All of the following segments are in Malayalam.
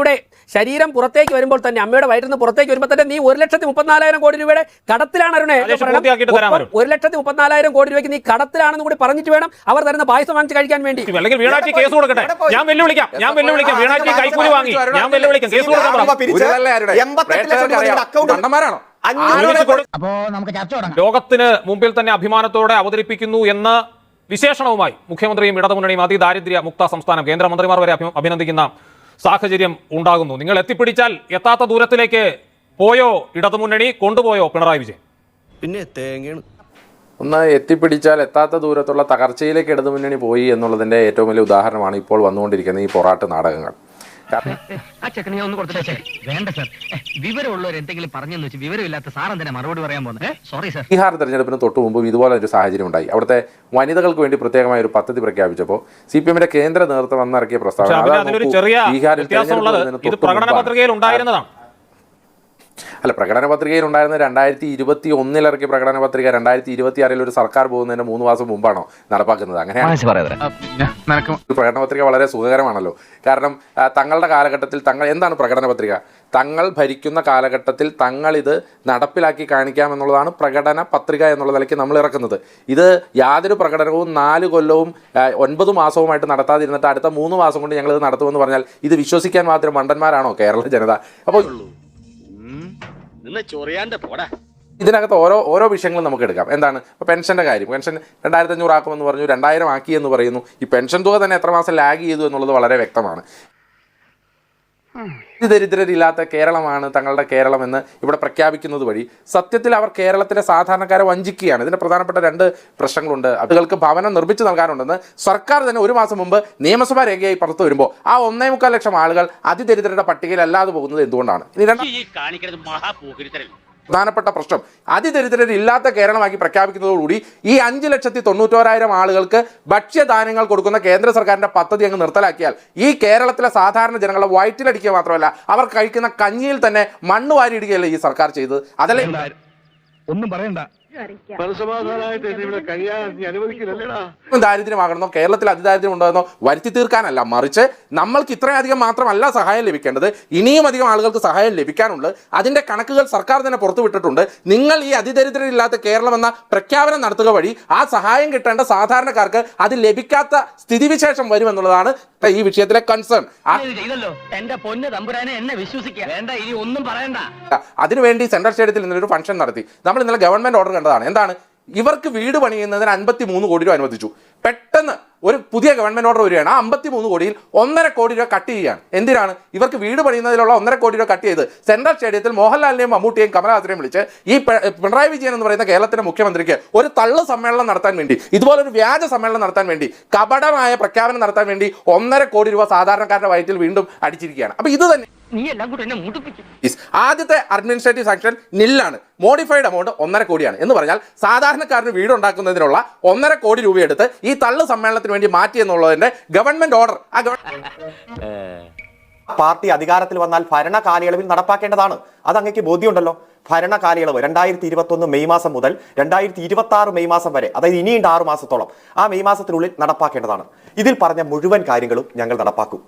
ദേവിയുടെ ശരീരം പുറത്തേക്ക് വരുമ്പോൾ തന്നെ, അമ്മയുടെ വയറ്റിൽ നിന്ന് പുറത്തേക്ക് വരുമ്പോൾ തന്നെ നീ 1,34,000 കോടി രൂപയുടെ കടത്തിലാണ് അരുണേ. 1,34,000 കോടി രൂപയ്ക്ക് നീ കടത്തിലാണെന്ന് കൂടി പറഞ്ഞിട്ട് വേണം അവർ തരുന്ന പായസം വാങ്ങിച്ച് കഴിക്കാൻ വേണ്ടി. കേസ് കൊടുക്കട്ടെ, ഞാൻ വെല്ലുവിളിക്കാം. കൈക്കൂലി വാങ്ങി ഞാൻ വെല്ലുവിളിക്കാം, കേസ് കൊടുക്കാൻ. ലോകത്തിന് മുമ്പിൽ തന്നെ അഭിമാനത്തോടെ അവതരിപ്പിക്കുന്നു എന്ന വിശേഷണവുമായി മുഖ്യമന്ത്രിയും ഇടതുമുന്നണിയും അതിദാരിദ്ര്യ മുക്ത സംസ്ഥാനം കേന്ദ്രമന്ത്രിമാർ വരെ അഭിനന്ദിക്കുന്ന സാഹചര്യം ഉണ്ടാകുന്നു. നിങ്ങൾ എത്തിപ്പിടിച്ചാൽ എത്താത്ത ദൂരത്തിലേക്ക് പോയോ ഇടതുമുന്നണി, കൊണ്ടുപോയോ പിണറായി വിജയൻ? പിന്നെ തേങ്ങയാണ്. ഒന്ന് എത്തിപ്പിടിച്ചാൽ എത്താത്ത ദൂരത്തുള്ള തകർച്ചയിലേക്ക് ഇടതുമുന്നണി പോയി എന്നുള്ളതിൻ്റെ ഏറ്റവും വലിയ ഉദാഹരണമാണ് ഇപ്പോൾ വന്നുകൊണ്ടിരിക്കുന്ന ഈ പൊറാട്ട് നാടകങ്ങൾ. ബീഹാർ തെരഞ്ഞെടുപ്പിന് തൊട്ടു മുമ്പും ഇതുപോലെ ഒരു സാഹചര്യം ഉണ്ടായി. അവിടുത്തെ വനിതകൾക്ക് വേണ്ടി പ്രത്യേകമായ ഒരു പദ്ധതി പ്രഖ്യാപിച്ചപ്പോൾ CPM-ന്റെ കേന്ദ്ര നേതൃത്വം വന്നിറക്കിയ പ്രസ്താവന ബീഹാറിൽ അല്ല, പ്രകടന പത്രികയിൽ ഉണ്ടായിരുന്ന 2021 ഇറക്കിയ പ്രകടന പത്രിക 2026 ഒരു സർക്കാർ പോകുന്നതിന് 3 മാസം മുമ്പാണോ നടപ്പാക്കുന്നത്? അങ്ങനെയാണ്. പ്രകടന പത്രിക വളരെ സുഖകരമാണല്ലോ. കാരണം തങ്ങളുടെ കാലഘട്ടത്തിൽ എന്താണ് പ്രകടന പത്രിക? തങ്ങൾ ഭരിക്കുന്ന കാലഘട്ടത്തിൽ തങ്ങൾ ഇത് നടപ്പിലാക്കി കാണിക്കാമെന്നുള്ളതാണ് പ്രകടന പത്രിക എന്നുള്ള നിലയ്ക്ക് നമ്മൾ ഇറക്കുന്നത്. ഇത് യാതൊരു പ്രകടനവും 4 കൊല്ലവും 9 മാസവുമായിട്ട് നടത്താതിരുന്നിട്ട് അടുത്ത 3 മാസം കൊണ്ട് ഞങ്ങളിത് നടത്തുമെന്ന് പറഞ്ഞാൽ ഇത് വിശ്വസിക്കാൻ മാത്രം മണ്ടന്മാരാണോ കേരള ജനത? അപ്പോൾ ഇതിനകത്ത് ഓരോ വിഷയങ്ങളും നമുക്ക് എടുക്കാം. എന്താണ് ഇപ്പോൾ പെൻഷൻ്റെ കാര്യം? പെൻഷൻ 2,500 ആക്കുമെന്ന് പറഞ്ഞു, 2,000 ആക്കി എന്ന് പറയുന്നു. ഈ പെൻഷൻ തുക തന്നെ എത്ര മാസം ലാഗ് ചെയ്തു എന്നുള്ളത് വളരെ വ്യക്തമാണ്. ദരിദ്രരില്ലാത്ത കേരളമാണ് തങ്ങളുടെ കേരളം എന്ന് ഇവിടെ പ്രഖ്യാപിക്കുന്നത് വഴി സത്യത്തിൽ അവർ കേരളത്തിലെ സാധാരണക്കാരെ വഞ്ചിക്കുകയാണ്. ഇതിൻ്റെ പ്രധാനപ്പെട്ട 2 പ്രശ്നങ്ങളുണ്ട്. അതുകൾക്ക് ഭവനം നിർമ്മിച്ചു നൽകാനുണ്ടെന്ന് സർക്കാർ തന്നെ 1 മാസം മുമ്പ് നിയമസഭാ രേഖയായി പുറത്തു വരുമ്പോൾ ആ 1.25 ലക്ഷം ആളുകൾ അതിദരിദ്രരുടെ പട്ടികയിൽ അല്ലാതെ പോകുന്നത് എന്തുകൊണ്ടാണ്? ഇനി പ്രധാനപ്പെട്ട പ്രശ്നം അതിദരിദ്രരില്ലാത്ത കേരളമാക്കി പ്രഖ്യാപിക്കുന്നതോടുകൂടി ഈ 5,91,000 ആളുകൾക്ക് ഭക്ഷ്യധാന്യങ്ങൾ കൊടുക്കുന്ന കേന്ദ്ര സർക്കാരിന്റെ പദ്ധതി അങ്ങ് നിർത്തലാക്കിയാൽ ഈ കേരളത്തിലെ സാധാരണ ജനങ്ങളെ വയറ്റിലടിക്കുക മാത്രമല്ല അവർ കഴിക്കുന്ന കഞ്ഞിയിൽ തന്നെ മണ്ണ് വാരിയിടുകയല്ലേ ഈ സർക്കാർ ചെയ്തത്? അതല്ലേ ഒന്നും പറയണ്ട. ദാരിദ്ര്യമാകണമെന്നോ കേരളത്തിൽ അതിദാരിദ്ര്യം ഉണ്ടോയെന്നോ വരുത്തി തീർക്കാനല്ല, മറിച്ച് നമ്മൾക്ക് ഇത്രയധികം മാത്രമല്ല സഹായം ലഭിക്കേണ്ടത്, ഇനിയും അധികം ആളുകൾക്ക് സഹായം ലഭിക്കാനുണ്ട്. അതിന്റെ കണക്കുകൾ സർക്കാർ തന്നെ പുറത്തുവിട്ടിട്ടുണ്ട്. നിങ്ങൾ ഈ അതിദരിദ്രരില്ലാത്ത കേരളം എന്ന പ്രഖ്യാപനം നടത്തുക വഴി ആ സഹായം കിട്ടേണ്ട സാധാരണക്കാർക്ക് അത് ലഭിക്കാത്ത സ്ഥിതിവിശേഷം വരുമെന്നുള്ളതാണ് ഈ വിഷയത്തിലെ കൺസേൺ. അതിനുവേണ്ടി സെൻട്രൽ സ്റ്റേഡിയത്തിൽ ഇന്നലെ ഒരു ഫംഗ്ഷൻ നടത്തി. നമ്മൾ ഇന്നലെ ഗവൺമെന്റ് ഓർഡർ കണ്ടതാണ്. എന്താണ്? ഇവർക്ക് വീട് പണിയുന്നതിന് 53 കോടി രൂപ അനുവദിച്ചു. പെട്ടെന്ന് ഒരു പുതിയ ഗവൺമെന്റ് ഓർഡർ വരികയാണ്. ആ 53 കോടിയിൽ 1.5 കോടി രൂപ കട്ട് ചെയ്യുകയാണ്. എന്തിനാണ്? ഇവർക്ക് വീട് പണിയുന്നതിലുള്ള 1.5 കോടി രൂപ കട്ട് ചെയ്ത് സെൻട്രൽ സ്റ്റേഡിയത്തിൽ മോഹൻലാലിനെയും മമ്മൂട്ടിയെയും കമലഹാസനെയും വിളിച്ച് ഈ പിണറായി വിജയൻ എന്ന് പറയുന്ന കേരളത്തിലെ മുഖ്യമന്ത്രിക്ക് ഒരു തള്ളു സമ്മേളനം നടത്താൻ വേണ്ടി, ഇതുപോലൊരു വ്യാജ സമ്മേളനം നടത്താൻ വേണ്ടി, കപടമായ പ്രഖ്യാപനം നടത്താൻ വേണ്ടി 1.5 കോടി രൂപ സാധാരണക്കാരുടെ വയറ്റിൽ വീണ്ടും അടിച്ചിരിക്കുകയാണ്. അപ്പൊ ഇത് തന്നെ ആദ്യത്തെ അഡ്മിനിസ്ട്രേറ്റീവ് സാങ്ഷൻ നില്ലാണ്. മോഡിഫൈഡ് എമൗണ്ട് 1.5 കോടിയാണ് എന്ന് പറഞ്ഞാൽ സാധാരണക്കാരന് വീടുണ്ടാക്കുന്നതിനുള്ള 1.5 കോടി രൂപ എടുത്ത് ഈ തള്ളു സമ്മേളനത്തിന് വേണ്ടി മാറ്റി എന്നുള്ളതിന്റെ ഗവൺമെന്റ് ഓർഡർ പാർട്ടി അധികാരത്തിൽ വന്നാൽ ഭരണ കാലയളവിൽ നടപ്പാക്കേണ്ടതാണ്. അത് അങ്ങേക്ക് ബോധ്യമുണ്ടല്ലോ. ഭരണ കാലയളവ് 2021 മെയ് മാസം മുതൽ 2026 മെയ് മാസം വരെ, അതായത് ഇനിയുണ്ട് 6 മാസത്തോളം. ആ മെയ് മാസത്തിനുള്ളിൽ നടപ്പാക്കേണ്ടതാണ്. ഇതിൽ പറഞ്ഞ മുഴുവൻ കാര്യങ്ങളും ഞങ്ങൾ നടപ്പാക്കും.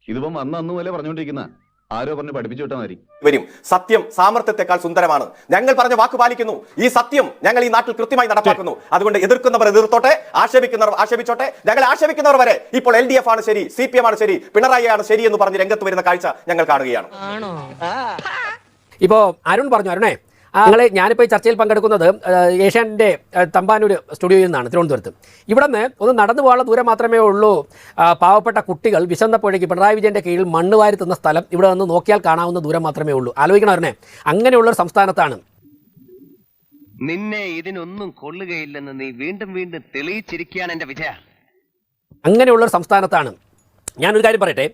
ഇതിപ്പം അന്ന് പോലെ പറഞ്ഞുകൊണ്ടിരിക്കുന്ന ആരോ പറഞ്ഞ് പഠിപ്പിച്ചു വിട്ടാൽ മതി. വരും. സത്യം സാമർത്ഥ്യത്തെക്കാൾ സുന്ദരമാണ്. ഞങ്ങൾ പറഞ്ഞ വാക്ക് പാലിക്കുന്നു. ഈ സത്യം ഞങ്ങൾ ഈ നാട്ടിൽ കൃത്യമായി നടപ്പാക്കുന്നു. അതുകൊണ്ട് എതിർക്കുന്നവർ എതിർത്തോട്ടെ, ആക്ഷേപിക്കുന്നവർ ആക്ഷേപിച്ചോട്ടെ. ഞങ്ങളെ ആക്ഷേപിക്കുന്നവർ വരെ ഇപ്പോൾ LDF ആണ് ശരി, CPM ആണ് ശരി, പിണറായി ആണ് ശരി എന്ന് പറഞ്ഞ് രംഗത്ത് വരുന്ന കാഴ്ച ഞങ്ങൾ കാണുകയാണ്. ഇപ്പോൾ അരുൺ പറഞ്ഞു, അരുണേ ഞാനിപ്പോൾ ഈ ചർച്ചയിൽ പങ്കെടുക്കുന്നത് ഏഷ്യാൻ്റെ തമ്പാനൂർ സ്റ്റുഡിയോയിൽ നിന്നാണ്, തിരുവനന്തപുരത്ത്. ഇവിടെ നിന്ന് ഒന്ന് നടന്നു പോകാനുള്ള ദൂരം മാത്രമേ ഉള്ളൂ. പാവപ്പെട്ട കുട്ടികൾ വിശന്നപ്പോഴേക്ക് പിണറായി വിജയൻ്റെ കീഴിൽ മണ്ണ് വാരി തിന്ന സ്ഥലം ഇവിടെ നിന്ന് നോക്കിയാൽ കാണാവുന്ന ദൂരം മാത്രമേ ഉള്ളൂ. ആലോചിക്കണം അരുണേ, അങ്ങനെയുള്ളൊരു സംസ്ഥാനത്താണ്. നിന്നെ ഇതിനൊന്നും കൊള്ളുകയില്ലെന്ന് നീ വീണ്ടും വീണ്ടും തെളിയിച്ചിരിക്കുകയാണ് എൻ്റെ വിജയ. അങ്ങനെയുള്ളൊരു സംസ്ഥാനത്താണ്. ഞാനൊരു കാര്യം പറയട്ടെ.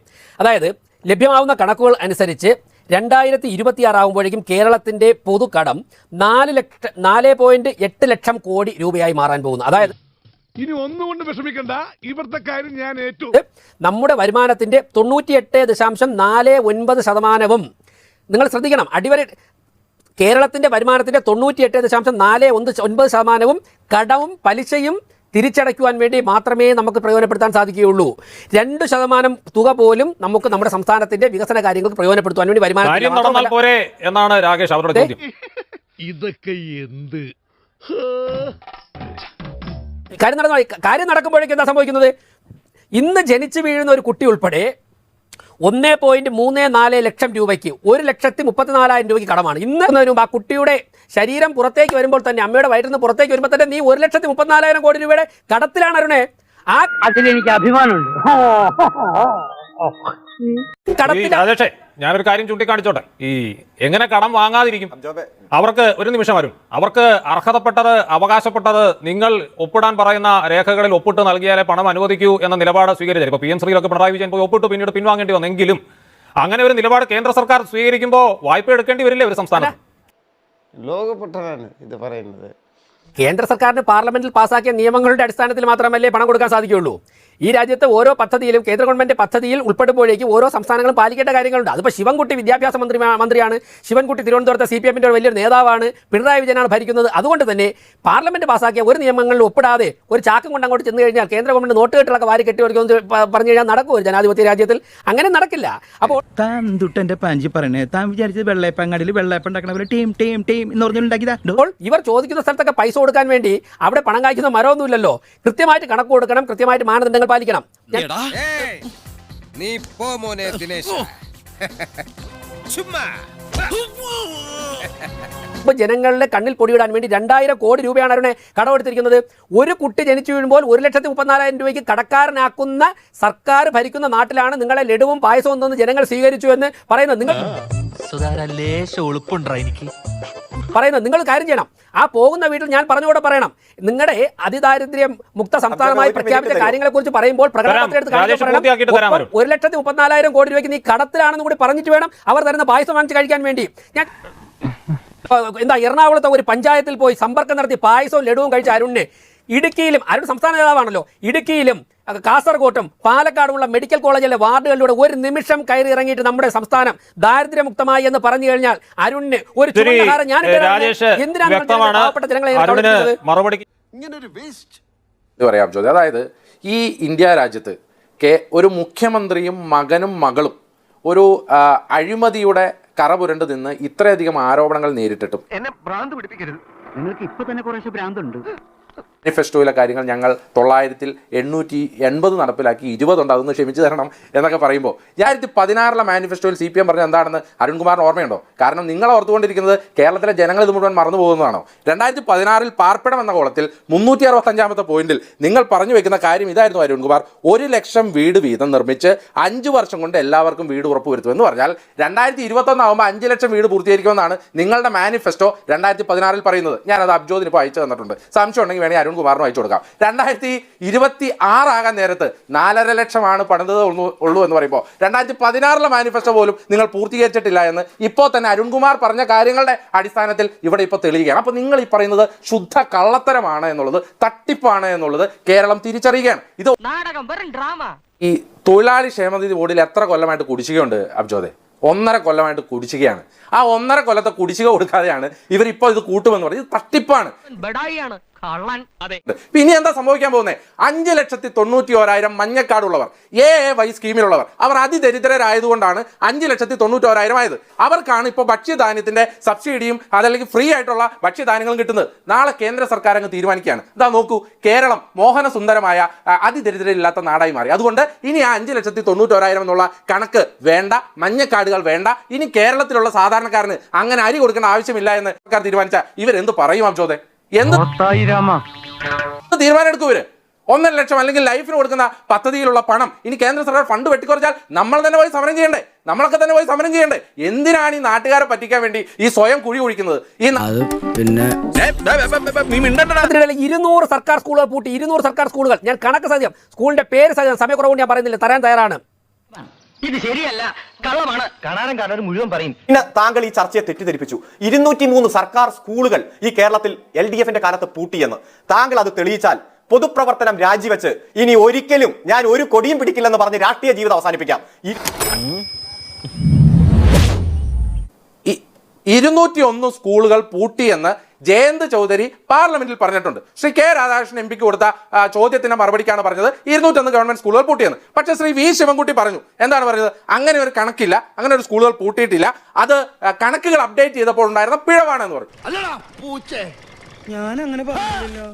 അതായത് ലഭ്യമാവുന്ന കണക്കുകൾ അനുസരിച്ച് 2026 ആകുമ്പോഴേക്കും കേരളത്തിൻ്റെ പൊതുകടം 4.8 ലക്ഷം കോടി രൂപയായി മാറാൻ പോകുന്നു. അതായത് ഇനി ഒന്നുകൊണ്ട് വിഷമിക്കണ്ട, ഇവിടുത്തെ കാര്യം ഞാൻ ഏറ്റു. നമ്മുടെ വരുമാനത്തിൻ്റെ 98.49% നിങ്ങൾ ശ്രദ്ധിക്കണം. കേരളത്തിൻ്റെ വരുമാനത്തിൻ്റെ 98.49% കടവും പലിശയും തിരിച്ചടയ്ക്കുവാൻ വേണ്ടി മാത്രമേ നമുക്ക് പ്രയോജനപ്പെടുത്താൻ സാധിക്കുകയുള്ളൂ. 2% തുക പോലും നമുക്ക് നമ്മുടെ സംസ്ഥാനത്തിന്റെ വികസന കാര്യങ്ങൾക്ക് പ്രയോജനപ്പെടുത്താൻ വേണ്ടി കാര്യം നടന്നാൽ പോരെ എന്നാണ് രാകേഷ് അവരുടെ ചോദ്യം. ഇതൊക്കെ എന്ത് കാര്യം നടക്കുമ്പോഴേക്കും എന്താ സംഭവിക്കുന്നത്? ഇന്ന് ജനിച്ചു വീഴുന്ന ഒരു കുട്ടി ഉൾപ്പെടെ 1.34 ലക്ഷം രൂപയ്ക്ക് 1,34,000 രൂപയ്ക്ക് കടമാണ്. ഇന്ന് ആ കുട്ടിയുടെ ശരീരം പുറത്തേക്ക് വരുമ്പോൾ തന്നെ, അമ്മയുടെ വയറ്റിൽ നിന്ന് പുറത്തേക്ക് വരുമ്പോൾ തന്നെ നീ 1,34,000 കോടി രൂപയുടെ കടത്തിലാണ് അരുണേ. ആ അതിലെനിക്ക് അഭിമാനമുണ്ട്. രാജേഷേ, ഞാനൊരു കാര്യം ചൂണ്ടിക്കാണിച്ചോട്ടെ. ഈ എങ്ങനെ കടം വാങ്ങാതിരിക്കും? അവർക്ക് ഒരു നിമിഷം വരും, അവർക്ക് അർഹതപ്പെട്ടത്, അവകാശപ്പെട്ടത് നിങ്ങൾ ഒപ്പിടാൻ പറയുന്ന രേഖകളിൽ ഒപ്പിട്ട് നൽകിയാലേ പണം അനുവദിക്കൂ എന്ന നിലപാട് സ്വീകരിച്ചത്. ഇപ്പോൾ PM ശ്രീയിലൊക്കെ പിണറായി വിജയൻ പോയി ഒപ്പിട്ട് പിന്നീട് പിൻവാങ്ങേണ്ടി വന്നെങ്കിലും അങ്ങനെ ഒരു നിലപാട് കേന്ദ്ര സർക്കാർ സ്വീകരിക്കുമ്പോൾ വായ്പ എടുക്കേണ്ടി വരില്ലേ ഒരു സംസ്ഥാനം? ലോകപ്പെട്ടതാണ് ഇത് പറയുന്നത്. കേന്ദ്ര സർക്കാരിന് പാർലമെന്റിൽ പാസാക്കിയ നിയമങ്ങളുടെ അടിസ്ഥാനത്തിൽ മാത്രമല്ലേ പണം കൊടുക്കാൻ സാധിക്കുകയുള്ളൂ. ഈ രാജ്യത്തെ ഓരോ പദ്ധതിയിലും കേന്ദ്ര ഗവൺമെന്റ് പദ്ധതിയിൽ ഉൾപ്പെടുമ്പോഴേക്കും ഓരോ സംസ്ഥാനങ്ങളും പാലിക്കേണ്ട കാര്യങ്ങളുണ്ട്. അതിപ്പോൾ ശിവൻകുട്ടി വിദ്യാഭ്യാസ മന്ത്രിയാണ്. ശിവൻകുട്ടി തിരുവനന്തപുരത്തെ CPM-ന്റെ വലിയൊരു നേതാവാണ്. പിണറായി വിജയനാണ് ഭരിക്കുന്നത്. അതുകൊണ്ട് തന്നെ പാർലമെന്റ് പാസാക്കിയ ഒരു നിയമങ്ങളിൽ ഒപ്പിടാതെ ഒരു ചാക്കും കൊണ്ട് അങ്ങോട്ട് ചെന്ന് കഴിഞ്ഞാൽ കേന്ദ്ര ഗവൺമെന്റ് നോട്ടുകെട്ടുകളൊക്കെ വാരി കെട്ടിവെക്കുമെന്ന് പറഞ്ഞു കഴിഞ്ഞാൽ നടക്കും ഒരു ജനാധിപത്യ രാജ്യത്തിൽ? അങ്ങനെ നടക്കില്ല. അപ്പോൾ താൻ തൊട്ടെന്റെ പാഞ്ചി പറയണേ, താൻ വിചാരിച്ചത് വെള്ളയപ്പങ്ങാടിയിൽ വെള്ളയപ്പം ഉണ്ടാക്കണ പോലെ ടീം ടീം ടീം എന്ന് പറഞ്ഞുണ്ടാക്കിയതാ. ഇവർ ചോദിക്കുന്ന സ്ഥലത്തൊക്കെ പൈസ കൊടുക്കാൻ വേണ്ടി അവിടെ പണം കായ്ക്കുന്ന മരമൊന്നുമില്ലല്ലോ. കൃത്യമായിട്ട് കണക്ക് കൊടുക്കണം, കൃത്യമായിട്ട് മാനദണ്ഡങ്ങൾ പാലിക്കണം. ഇപ്പൊ ജനങ്ങളുടെ കണ്ണിൽ പൊടിയിടാൻ വേണ്ടി 2,000 കോടി രൂപയാണ് അരുണെ കടമെടുത്തിരിക്കുന്നത്. ഒരു കുട്ടി ജനിച്ചു വീഴുമ്പോൾ 1,34,000 രൂപയ്ക്ക് കടക്കാരനാക്കുന്ന സർക്കാർ ഭരിക്കുന്ന നാട്ടിലാണ് നിങ്ങളെ ലഡുവും പായസവും തന്ന് ജനങ്ങൾ സ്വീകരിച്ചു എന്ന് പറയുന്നത്. നിങ്ങൾ നിങ്ങൾ കാര്യം ചെയ്യണം. ആ പോകുന്ന വീട്ടിൽ ഞാൻ പറഞ്ഞുകൂടെ പറയണം, നിങ്ങളുടെ അതിദാരിദ്ര്യം മുക്ത സംസ്ഥാനമായി പ്രഖ്യാപിച്ച കാര്യങ്ങളെ കുറിച്ച് പറയുമ്പോൾ പ്രകടനത്തിലെടുത്ത് 1,34,000 കോടി രൂപയ്ക്ക് നീ കടത്തിലാണെന്ന് കൂടി പറഞ്ഞിട്ട് വേണം അവർ തരുന്ന പായസം വാങ്ങിച്ച് കഴിക്കാൻ വേണ്ടി. ഞാൻ എറണാകുളത്തെ ഒരു പഞ്ചായത്തിൽ പോയി സമ്പർക്കം നടത്തി പായസവും ലഡുവും കഴിച്ച അരുണിനെ ഇടുക്കിയിലും, അരുൺ സംസ്ഥാന നേതാവാണല്ലോ, ഇടുക്കിയിലും കാസർഗോട്ടും പാലക്കാടുമുള്ള മെഡിക്കൽ കോളേജിലെ വാർഡുകളിലൂടെ ഒരു നിമിഷം കയറി ഇറങ്ങിയിട്ട് നമ്മുടെ സംസ്ഥാനം ദാരിദ്ര്യമുക്തമായി എന്ന് പറഞ്ഞു കഴിഞ്ഞാൽ അരുണിന് ഒരു പറയാം ജ്യോതി. അതായത് ഈ ഇന്ത്യ രാജ്യത്ത് ഒരു മുഖ്യമന്ത്രിയും മകനും മകളും ഒരു അഴിമതിയുടെ കറപുരണ്ട് നിന്ന് ഇത്രയധികം ആരോപണങ്ങൾ നേരിട്ടിട്ടും എന്നെ ഭ്രാന്ത് പിടിപ്പിക്കരുത്. നിങ്ങൾക്ക് ഇപ്പൊ തന്നെ കുറച്ച് ഭ്രാന്തുണ്ട്. മാനിഫെസ്റ്റോയിലെ കാര്യങ്ങൾ ഞങ്ങൾ 880 നടപ്പിലാക്കി, 20 ഉണ്ട്, അതൊന്ന് ക്ഷമിച്ചു തരണം എന്നൊക്കെ പറയുമ്പോൾ 2016 മാനിഫെസ്റ്റോയിൽ CPM പറഞ്ഞത് എന്താണെന്ന് അരുൺകുമാറിന് ഓർമ്മയുണ്ടോ? കാരണം നിങ്ങൾ ഓർത്തുകൊണ്ടിരിക്കുന്നത് കേരളത്തിലെ ജനങ്ങൾ ഇത് മുഴുവൻ മറന്നു പോകുന്നതാണോ? 2016 പാർപ്പിടം എന്ന കോളത്തിൽ 365 പോയിന്റിൽ നിങ്ങൾ പറഞ്ഞു വെക്കുന്ന കാര്യം ഇതായിരുന്നു അരുൺകുമാർ: 1 ലക്ഷം വീട് വീതം നിർമ്മിച്ച് 5 വർഷം കൊണ്ട് എല്ലാവർക്കും വീട് ഉറപ്പുവരുത്തുമെന്ന് പറഞ്ഞാൽ 2021 ആകുമ്പോൾ 5 ലക്ഷം വീട് പൂർത്തീകരിക്കുമെന്നാണ് നിങ്ങളുടെ മാനിഫെസ്റ്റോ 2016 പറയുന്നത്. ഞാനത് അബ്ജോദിന് ഇപ്പോൾ അയച്ചു തന്നിട്ടുണ്ട്. സംശയം ഉണ്ടെങ്കിൽ വേണമെങ്കിൽ അരുൺകുമാറിന് അയച്ചു കൊടുക്കാം. 2026 ആകാൻ നേരത്ത് 4.5 ലക്ഷമാണ് പണിതത് ഉള്ളൂ എന്ന് പറയുമ്പോൾ 2016 മാനിഫെസ്റ്റോ പോലും നിങ്ങൾ പൂർത്തീകരിച്ചിട്ടില്ല എന്ന് ഇപ്പോൾ തന്നെ അരുൺകുമാർ പറഞ്ഞ കാര്യങ്ങളുടെ അടിസ്ഥാനത്തിൽ ഇവിടെ ഇപ്പോൾ തെളിയുകയാണ്. അപ്പോൾ നിങ്ങൾ ഈ പറയുന്നത് ശുദ്ധ കള്ളത്തരമാണ് എന്നുള്ളത്, തട്ടിപ്പാണ് എന്നുള്ളത് കേരളം തിരിച്ചറിയുകയാണ്. ഇത് ഈ തൊഴിലാളി ക്ഷേമനിധി ബോർഡിൽ എത്ര കൊല്ലമായിട്ട് കുടിശ്ശികയുണ്ട് അബ്ജോദെ? 1.5 കൊല്ലമായിട്ട് കുടിശ്ശികയാണ്. ആ 1.5 കൊല്ലത്തെ കുടിശ്ശിക കൊടുക്കാതെയാണ് ഇവരിപ്പോൾ ഇത് കൂട്ടുമെന്ന് പറയുന്നത്. ഇത് തട്ടിപ്പാണ്. ഇനി എന്താ സംഭവിക്കാൻ പോകുന്നത്? 5,91,000 മഞ്ഞക്കാടുള്ളവർ, AAY സ്കീമിലുള്ളവർ, അവർ അതിദരിദ്രരായതുകൊണ്ടാണ് 5,91,000 ആയത്. അവർക്കാണ് ഇപ്പോൾ ഭക്ഷ്യധാന്യത്തിന്റെ സബ്സിഡിയും അതല്ലെങ്കിൽ ഫ്രീ ആയിട്ടുള്ള ഭക്ഷ്യധാന്യങ്ങളും കിട്ടുന്നത്. നാളെ കേന്ദ്ര സർക്കാർ അങ്ങ് തീരുമാനിക്കുകയാണ്, ഇതാ നോക്കൂ, കേരളം മോഹനസുന്ദരമായ അതിദരിദ്രരില്ലാത്ത നാടായി മാറി. അതുകൊണ്ട് ഇനി ആ 5,91,000 എന്നുള്ള കണക്ക് വേണ്ട, മഞ്ഞക്കാടുകൾ വേണ്ട, ഇനി കേരളത്തിലുള്ള സാധാരണക്കാരന് അങ്ങനെ അരി കൊടുക്കേണ്ട ആവശ്യമില്ല എന്ന് സർക്കാർ തീരുമാനിച്ചാൽ ഇവരെന്ത് പറയും അബ്ജോദെ? എന്ത് തീരുമാനം എടുക്കും ഇവര്? 1.5 ലക്ഷം അല്ലെങ്കിൽ ലൈഫിന് കൊടുക്കുന്ന പദ്ധതിയിലുള്ള പണം ഇനി കേന്ദ്ര സർക്കാർ ഫണ്ട് വെട്ടിക്കുറച്ചാൽ നമ്മൾ തന്നെ പോയി സമരം ചെയ്യണ്ടേ? നമ്മളൊക്കെ തന്നെ പോയി സമരം ചെയ്യണ്ടേ? എന്തിനാണ് ഈ നാട്ടുകാരെ പറ്റിക്കാൻ വേണ്ടി ഈ സ്വയം കുഴി കുഴിക്കുന്നത്? ഈ 200 സർക്കാർ സ്കൂളുകൾ പൂട്ടി. 200 സർക്കാർ സ്കൂളുകൾ. ഞാൻ കണക്ക് സത്യം, സ്കൂളിന്റെ പേര് സത്യം, സമയക്കുറവുകൊണ്ട് ഞാൻ പറയുന്നില്ല, തരാൻ തയ്യാറാണ്. ഇത് ശരിയല്ല, കള്ളമാണ്. കാണാനും മുഴുവൻ പറയും. പിന്നെ താങ്കൾ ഈ ചർച്ചയെ തെറ്റിദ്ധരിപ്പിച്ചു. 203 സർക്കാർ സ്കൂളുകൾ ഈ കേരളത്തിൽ LDF-ന്റെ കാലത്ത് പൂട്ടിയെന്ന്. താങ്കൾ അത് തെളിയിച്ചാൽ പൊതുപ്രവർത്തനം രാജിവെച്ച് ഇനി ഒരിക്കലും ഞാൻ ഒരു കൊടിയും പിടിക്കില്ലെന്ന് പറഞ്ഞ് രാഷ്ട്രീയ ജീവിതം അവസാനിപ്പിക്കാം. 201 സ്കൂളുകൾ പൂട്ടിയെന്ന് ജയന്ത് ചൗധരി പാർലമെന്റിൽ പറഞ്ഞിട്ടുണ്ട്. ശ്രീ കെ രാധാകൃഷ്ണൻ എം പിക്ക് കൊടുത്ത ചോദ്യത്തിന്റെ മറുപടിക്കാണ് പറഞ്ഞത് 201 ഗവൺമെന്റ് സ്കൂളുകൾ പൂട്ടിയെന്ന്. പക്ഷേ ശ്രീ വി ശിവൻകുട്ടി പറഞ്ഞു, എന്താണ് പറഞ്ഞത്? അങ്ങനെ ഒരു കണക്കില്ല, അങ്ങനെ ഒരു സ്കൂളുകൾ പൂട്ടിയിട്ടില്ല, അത് കണക്കുകൾ അപ്ഡേറ്റ് ചെയ്തപ്പോൾ ഉണ്ടായിരുന്ന പിഴവാണെന്ന് പറഞ്ഞു. ഞാൻ അങ്ങനെ പറഞ്ഞില്ലല്ലോ.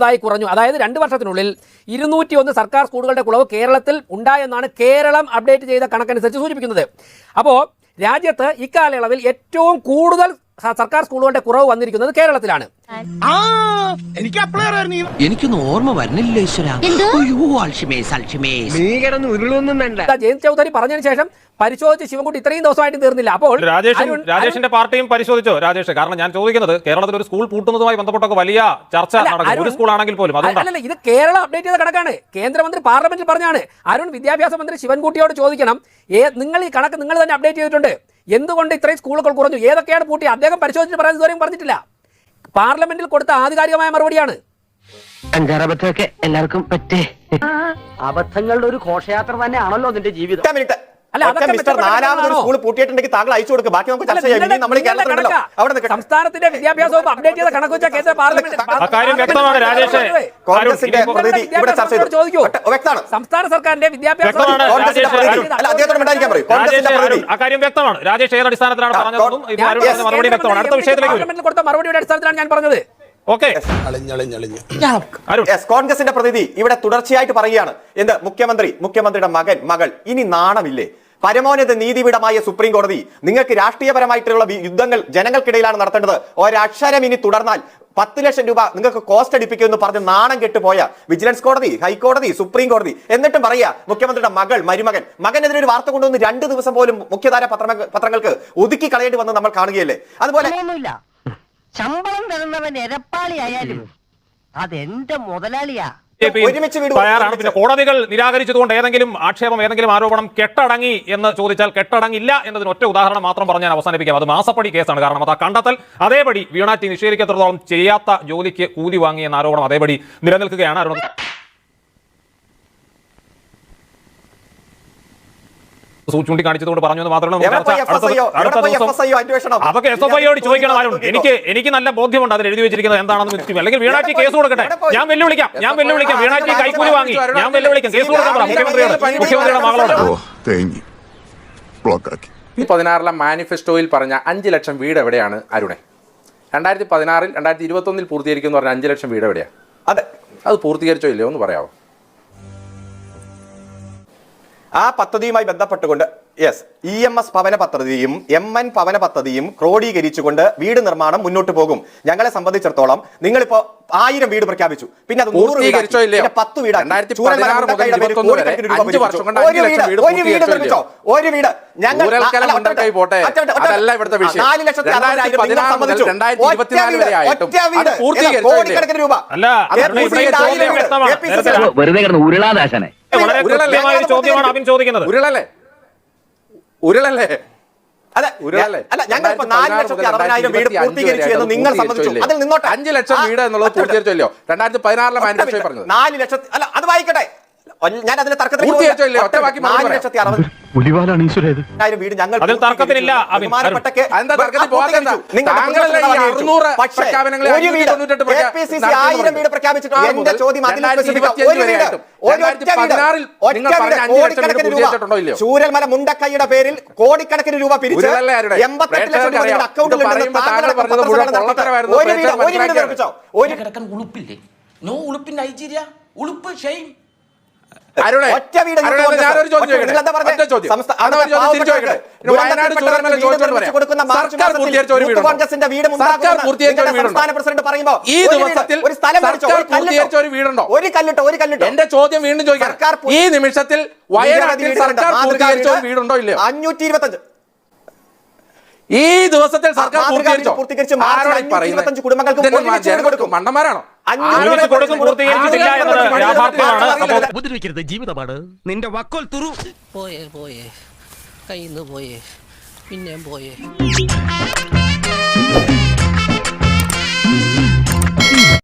ായി കുറഞ്ഞു. അതായത് 2 വർഷത്തിനുള്ളിൽ 201 സർക്കാർ സ്കൂളുകളുടെ കുറവ് കേരളത്തിൽ ഉണ്ടായെന്നാണ് കേരളം അപ്ഡേറ്റ് ചെയ്ത കണക്കനുസരിച്ച് സൂചിപ്പിക്കുന്നത്. അപ്പോൾ രാജ്യത്ത് ഇക്കാലയളവിൽ ഏറ്റവും കൂടുതൽ സർക്കാർ സ്കൂളുകളുടെ കുറവ് വന്നിരിക്കുന്നത് കേരളത്തിലാണ്. എനിക്കൊന്നും ഓർമ്മ വരുന്നില്ല ജയന്ത് ചൗധരി പറഞ്ഞതിന് ശേഷം പരിശോധിച്ച് ശിവൻകുട്ടി ഇത്രയും ദിവസമായിട്ട് തീർന്നില്ല. അപ്പോൾ രാജേഷിന്റെ പാർട്ടിയും പരിശോധിച്ചോ രാജേഷ്? കാരണം ഞാൻ ചോദിക്കുന്നത് കേരളത്തിൽ ഒരു സ്കൂൾ പൂട്ടുന്നതുമായി ബന്ധപ്പെട്ടൊക്കെ വലിയ ചർച്ച നടക്കും, ഒരു സ്കൂൾ ആണെങ്കിൽ പോലും. അല്ലല്ല, ഇത് കേരളം അപ്ഡേറ്റ് ചെയ്ത കണക്കാണ്. കേന്ദ്രമന്ത്രി പാർലമെന്റിൽ പറഞ്ഞാണ്. അരുൺ വിദ്യാഭ്യാസ മന്ത്രി ശിവൻകുട്ടിയോട് ചോദിക്കണം, നിങ്ങൾ ഈ കണക്ക് നിങ്ങൾ തന്നെ അപ്ഡേറ്റ് ചെയ്തിട്ടുണ്ട്, എന്തുകൊണ്ട് ഇത്രയും സ്കൂളുകൾ കുറഞ്ഞു, ഏതൊക്കെയാണ് പൂട്ടി? അദ്ദേഹം പരിശോധിച്ച് പറയാൻ ഇതുവരെയും പറഞ്ഞിട്ടില്ല. പാർലമെന്റിൽ കൊടുത്ത ആധികാരികമായ മറുപടിയാണ്. അഞ്ചാറബദ്ധമൊക്കെ എല്ലാവർക്കും പറ്റേ. അബദ്ധങ്ങളുടെ ഒരു ഘോഷയാത്ര തന്നെയാണല്ലോ നിന്റെ ജീവിതം. സ്കൂൾ പൂട്ടിയിട്ടുണ്ടെങ്കിൽ താങ്കൾ അയച്ചു കൊടുക്കും, ബാക്കി നമുക്ക് ചർച്ച ചെയ്യാം. സംസ്ഥാനത്തിന്റെ വിദ്യാഭ്യാസ വകുപ്പ് അപ്ഡേറ്റ് ചെയ്ത കണക്ക് വെച്ചാൽ കേന്ദ്ര പാർലമെന്റ് ചോദിക്കൂ. സംസ്ഥാന സർക്കാരിന്റെ വിദ്യാഭ്യാസ അക്കാര്യം വ്യക്തമാണ്. രാജേഷ് ഏത് അടിസ്ഥാനത്തിലാണ് പറഞ്ഞതെന്നും മറുപടി വ്യക്തമാണ്. അടുത്ത വിഷയത്തിലേക്ക് പാർലമെന്റിൽ കൊടുത്ത മറുപടിയുടെ അടിസ്ഥാനത്തിലാണ് ഞാൻ പറഞ്ഞത്. കോൺഗ്രസിന്റെ പ്രതിനിധി ഇവിടെ തുടർച്ചയായിട്ട് പറയുകയാണ്, എന്ത് മുഖ്യമന്ത്രിയുടെ മകൾ ഇനി നാണമില്ലേ? പരമോന്നത നീതിപീഠമായ സുപ്രീം കോടതി നിങ്ങൾക്ക് രാഷ്ട്രീയപരമായിട്ടുള്ള യുദ്ധങ്ങൾ ജനങ്ങൾക്കിടയിലാണ് നടത്തേണ്ടത്, ഒരക്ഷരം ഇനി തുടർന്നാൽ 10 ലക്ഷം രൂപ നിങ്ങൾക്ക് കോസ്റ്റ് അടിപ്പിക്കുമെന്ന് പറഞ്ഞ് നാണം കെട്ടുപോയ വിജിലൻസ് കോടതി, ഹൈക്കോടതി, സുപ്രീം കോടതി, എന്നിട്ടും പറയാ മുഖ്യമന്ത്രിയുടെ മകനെതിരെ ഒരു വാർത്ത കൊണ്ടുവന്ന് 2 ദിവസം പോലും മുഖ്യധാര പത്രങ്ങൾക്ക് ഒതുക്കി കളയേണ്ടി വന്ന് നമ്മൾ കാണുകയല്ലേ? അതുപോലെ ശമ്പളം തരുന്നവൻ എരപ്പാളി ആയാലും അതെന്റെ മുതലാളിയാ. തയ്യാറാണ്. പിന്നെ കോടതികൾ നിരാകരിച്ചതുകൊണ്ട് ഏതെങ്കിലും ആക്ഷേപം, ഏതെങ്കിലും ആരോപണം കെട്ടടങ്ങി എന്ന് ചോദിച്ചാൽ കെട്ടടങ്ങില്ല എന്നതിന് ഒറ്റ ഉദാഹരണം മാത്രം പറഞ്ഞ് ഞാൻ അവസാനിപ്പിക്കാം. അത് മാസപ്പടി കേസാണ്. കാരണം അത് കണ്ടെത്തൽ അതേപടി വീണാറ്റി നിഷേധിക്കത്രത്തോളം ചെയ്യാത്ത ജോലിക്ക് കൂലി വാങ്ങി എന്ന ആരോപണം അതേപടി നിലനിൽക്കുകയാണ്. ചൂണ്ടിക്കാണിച്ചതുകൊണ്ട് പറഞ്ഞു മാത്രമേ അതൊക്കെ SFIയോട് ചോദിക്കണം. ആരും എനിക്ക് നല്ല ബോധ്യമുണ്ട് അതിൽ എഴുതി വെച്ചിരിക്കുന്നത് എന്താണെന്ന്. അല്ലെങ്കിൽ വീണാറ്റി കേസ് കൊടുക്കട്ടെ, ഞാൻ വെല്ലുവിളിക്കാം. വീണാറ്റി കൈക്കൂലി വാങ്ങി, ഞാൻ വെല്ലുവിളിക്കാം, കേസ് കൊടുക്കാൻ മുഖ്യമന്ത്രിയുടെ മകളോട്. 2016 മാനിഫെസ്റ്റോയിൽ പറഞ്ഞ 5 ലക്ഷം വീട് എവിടെയാണ് അരുണെ? 2016 2021 പൂർത്തീകരിക്കും പറഞ്ഞ 5 ലക്ഷം വീട് എവിടെയാണ്? അത് പൂർത്തീകരിച്ചോ ഇല്ലയോ എന്ന് പറയാമോ? ആ പദ്ധതിയുമായി ബന്ധപ്പെട്ടുകൊണ്ട് EMS ഭവന പദ്ധതിയും MN ഭവന പദ്ധതിയും ക്രോഡീകരിച്ചുകൊണ്ട് വീട് നിർമ്മാണം മുന്നോട്ട് പോകും. ഞങ്ങളെ സംബന്ധിച്ചിടത്തോളം നിങ്ങളിപ്പോ 1000 വീട് പ്രഖ്യാപിച്ചു, പിന്നെ അത് 100 വീട്, 10 വീട്, ഒരു വീട് ഞങ്ങൾ 4,00,000 രൂപ. ചോദ്യമാണ് അവൻ ചോദിക്കുന്നത്. ഉരുളല്ലേ? അല്ല, ഞങ്ങൾ 4,60,000 വീട് പൂർത്തീകരിച്ചു എന്ന് നിങ്ങൾ സമ്മതിച്ചു. അതിൽ നിന്നോട്ടെ 5 ലക്ഷം വീട് എന്നുള്ളത് പൂർത്തീകരിച്ചല്ലോ 2016 മാനിഫെസ്റ്റോയിൽ പറഞ്ഞത്. 4 ലക്ഷം അല്ല, അത് വായിക്കട്ടെ. ഞാൻ അതിന് തർക്കത്തിൽ വീട് ഞങ്ങൾ തർക്കത്തിനില്ല. വീട് പ്രഖ്യാപിച്ചിട്ടുണ്ട്. എന്റെ ചോദ്യം ചൂരൽമല മുണ്ടക്കൈയുടെ പേരിൽ കോടിക്കണക്കിന് രൂപ പിരിച്ച് 88 ലക്ഷം രൂപ അക്കൗണ്ടിൽ എന്റെ ചോദ്യം വീണ്ടും ചോദിക്കാം, ഈ നിമിഷത്തിൽ വയനാട്ടിൽ സർക്കാർ പൂർത്തീകരിച്ച ഒരു വീടുണ്ടോ ഇല്ലയോ? 525 ഈ ദിവസത്തിൽ സർക്കാർ പൂർത്തീകരിച്ചു. കുടുംബങ്ങൾക്ക് മണ്ടന്മാരാണോ? ജീവിതമാണ് നിന്റെ വക്കോൽ തുറു. പോയേ കയ്യിന്ന് പോയേ, പിന്നെയും പോയേ.